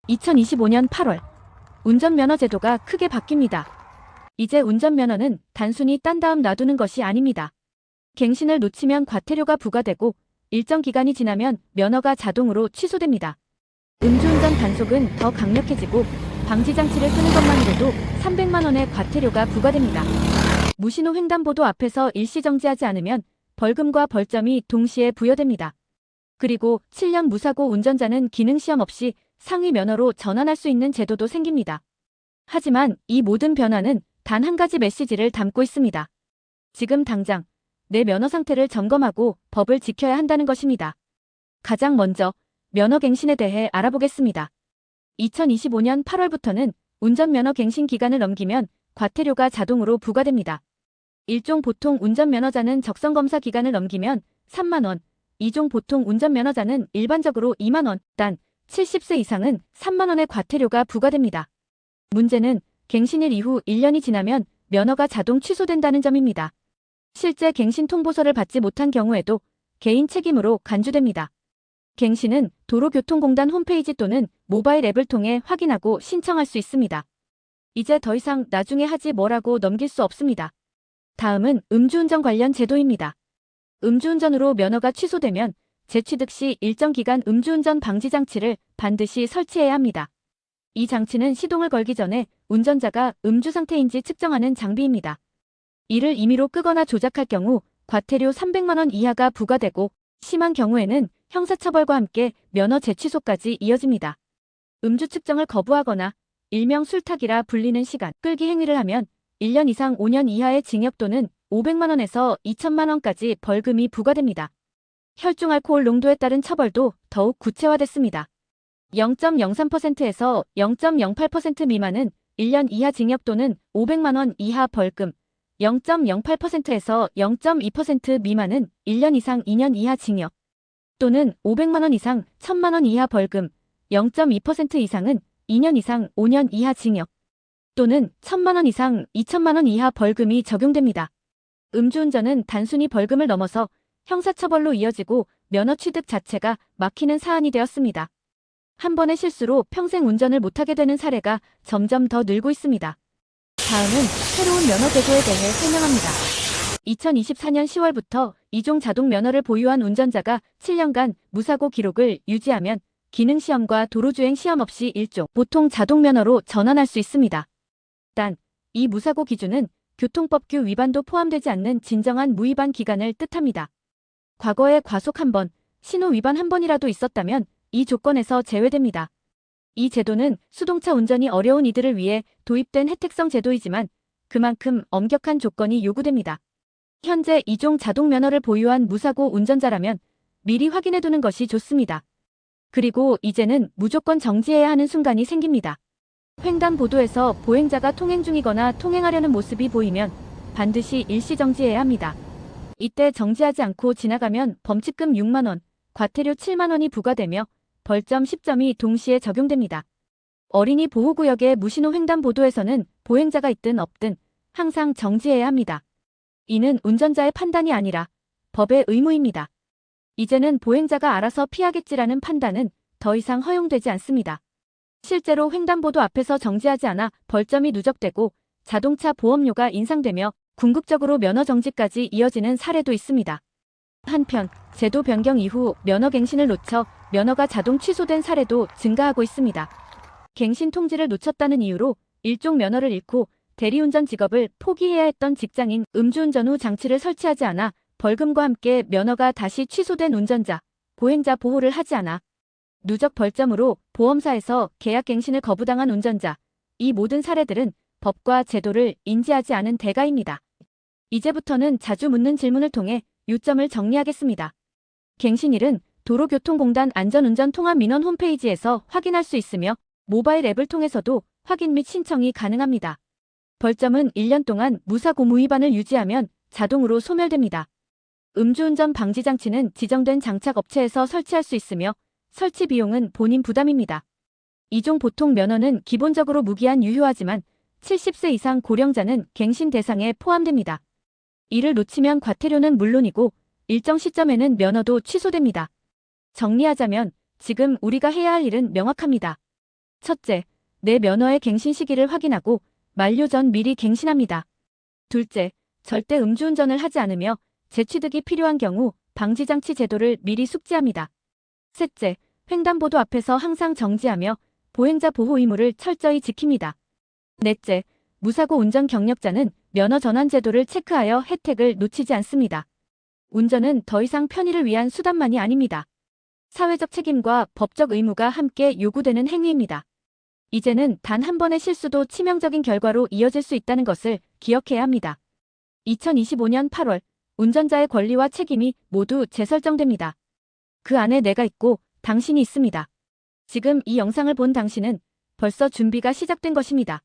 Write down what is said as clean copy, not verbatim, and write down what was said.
2025년 8월 운전면허 제도가 크게 바뀝니다. 이제 운전면허는 단순히 딴 다음 놔두는 것이 아닙니다. 갱신을 놓치면 과태료가 부과되고 일정 기간이 지나면 면허가 자동으로 취소됩니다. 음주운전 단속은 더 강력해지고 방지장치를 끄는 것만으로도 300만 원의 과태료가 부과됩니다. 무신호 횡단보도 앞에서 일시정지하지 않으면 벌금과 벌점이 동시에 부여됩니다. 그리고 7년 무사고 운전자는 기능시험 없이 상위 면허로 전환할 수 있는 제도도 생깁니다. 하지만 이 모든 변화는 단 한 가지 메시지를 담고 있습니다. 지금 당장 내 면허 상태를 점검하고 법을 지켜야 한다는 것입니다. 가장 먼저 면허 갱신에 대해 알아보겠습니다. 2025년 8월부터는 운전면허 갱신 기간을 넘기면 과태료가 자동으로 부과됩니다. 1종 보통 운전면허자는 적성검사 기간을 넘기면 3만 원, 2종 보통 운전면허자는 일반적으로 2만 원, 단 70세 이상은 3만 원의 과태료가 부과됩니다. 문제는 갱신일 이후 1년이 지나면 면허가 자동 취소된다는 점입니다. 실제 갱신 통보서를 받지 못한 경우에도 개인 책임으로 간주됩니다. 갱신은 도로교통공단 홈페이지 또는 모바일 앱을 통해 확인하고 신청할 수 있습니다. 이제 더 이상 나중에 하지 뭐라고 넘길 수 없습니다. 다음은 음주운전 관련 제도입니다. 음주운전으로 면허가 취소되면 재취득 시 일정 기간 음주운전 방지 장치를 반드시 설치해야 합니다. 이 장치는 시동을 걸기 전에 운전자가 음주 상태인지 측정하는 장비입니다. 이를 임의로 끄거나 조작할 경우 과태료 300만 원 이하가 부과되고 심한 경우에는 형사처벌과 함께 면허 재취소까지 이어집니다. 음주 측정을 거부하거나 일명 술타기라 불리는 시간 끌기 행위를 하면 1년 이상 5년 이하의 징역 또는 500만 원에서 2천만 원까지 벌금이 부과됩니다. 혈중 알코올 농도에 따른 처벌도 더욱 구체화됐습니다. 0.03%에서 0.08% 미만은 1년 이하 징역 또는 500만 원 이하 벌금, 0.08%에서 0.2% 미만은 1년 이상 2년 이하 징역 또는 500만 원 이상 1000만 원 이하 벌금, 0.2% 이상은 2년 이상 5년 이하 징역 또는 1000만 원 이상 2천만 원 이하 벌금이 적용됩니다. 음주운전은 단순히 벌금을 넘어서 형사처벌로 이어지고 면허 취득 자체가 막히는 사안이 되었습니다. 한 번의 실수로 평생 운전을 못하게 되는 사례가 점점 더 늘고 있습니다. 다음은 새로운 면허 제도에 대해 설명합니다. 2024년 10월부터 2종 자동 면허를 보유한 운전자가 7년간 무사고 기록을 유지하면 기능시험과 도로주행 시험 없이 1종 보통 자동 면허로 전환할 수 있습니다. 단, 이 무사고 기준은 교통법규 위반도 포함되지 않는 진정한 무위반 기간을 뜻합니다. 과거에 과속 1번, 신호 위반 1번이라도 있었다면 이 조건에서 제외됩니다. 이 제도는 수동차 운전이 어려운 이들을 위해 도입된 혜택성 제도이지만 그만큼 엄격한 조건이 요구됩니다. 현재 2종 자동 면허를 보유한 무사고 운전자라면 미리 확인해두는 것이 좋습니다. 그리고 이제는 무조건 정지해야 하는 순간이 생깁니다. 횡단보도에서 보행자가 통행 중이거나 통행하려는 모습이 보이면 반드시 일시정지해야 합니다. 이때 정지하지 않고 지나가면 범칙금 6만 원, 과태료 7만 원이 부과되며 벌점 10점이 동시에 적용됩니다. 어린이 보호구역의 무신호 횡단보도에서는 보행자가 있든 없든 항상 정지해야 합니다. 이는 운전자의 판단이 아니라 법의 의무입니다. 이제는 보행자가 알아서 피하겠지라는 판단은 더 이상 허용되지 않습니다. 실제로 횡단보도 앞에서 정지하지 않아 벌점이 누적되고 자동차 보험료가 인상되며 궁극적으로 면허 정지까지 이어지는 사례도 있습니다. 한편 제도 변경 이후 면허 갱신을 놓쳐 면허가 자동 취소된 사례도 증가하고 있습니다. 갱신 통지를 놓쳤다는 이유로 일종 면허를 잃고 대리운전 직업을 포기해야 했던 직장인, 음주운전 후 장치를 설치하지 않아 벌금과 함께 면허가 다시 취소된 운전자, 보행자 보호를 하지 않아 누적 벌점으로 보험사에서 계약 갱신을 거부당한 운전자, 이 모든 사례들은 법과 제도를 인지하지 않은 대가입니다. 이제부터는 자주 묻는 질문을 통해 요점을 정리하겠습니다. 갱신일은 도로교통공단 안전운전 통합민원 홈페이지에서 확인할 수 있으며 모바일 앱을 통해서도 확인 및 신청이 가능합니다. 벌점은 1년 동안 무사고 무위반을 유지하면 자동으로 소멸됩니다. 음주운전 방지 장치는 지정된 장착업체에서 설치할 수 있으며 설치 비용은 본인 부담입니다. 2종 보통 면허는 기본적으로 무기한 유효하지만 70세 이상 고령자는 갱신 대상에 포함됩니다. 이를 놓치면 과태료는 물론이고 일정 시점에는 면허도 취소됩니다. 정리하자면 지금 우리가 해야 할 일은 명확합니다. 첫째, 내 면허의 갱신 시기를 확인하고 만료 전 미리 갱신합니다. 둘째, 절대 음주운전을 하지 않으며 재취득이 필요한 경우 방지장치 제도를 미리 숙지합니다. 셋째, 횡단보도 앞에서 항상 정지하며 보행자 보호 의무를 철저히 지킵니다. 넷째, 무사고 운전 경력자는 면허 전환 제도를 체크하여 혜택을 놓치지 않습니다. 운전은 더 이상 편의를 위한 수단만이 아닙니다. 사회적 책임과 법적 의무가 함께 요구되는 행위입니다. 이제는 단 한 번의 실수도 치명적인 결과로 이어질 수 있다는 것을 기억해야 합니다. 2025년 8월, 운전자의 권리와 책임이 모두 재설정됩니다. 그 안에 내가 있고 당신이 있습니다. 지금 이 영상을 본 당신은 벌써 준비가 시작된 것입니다.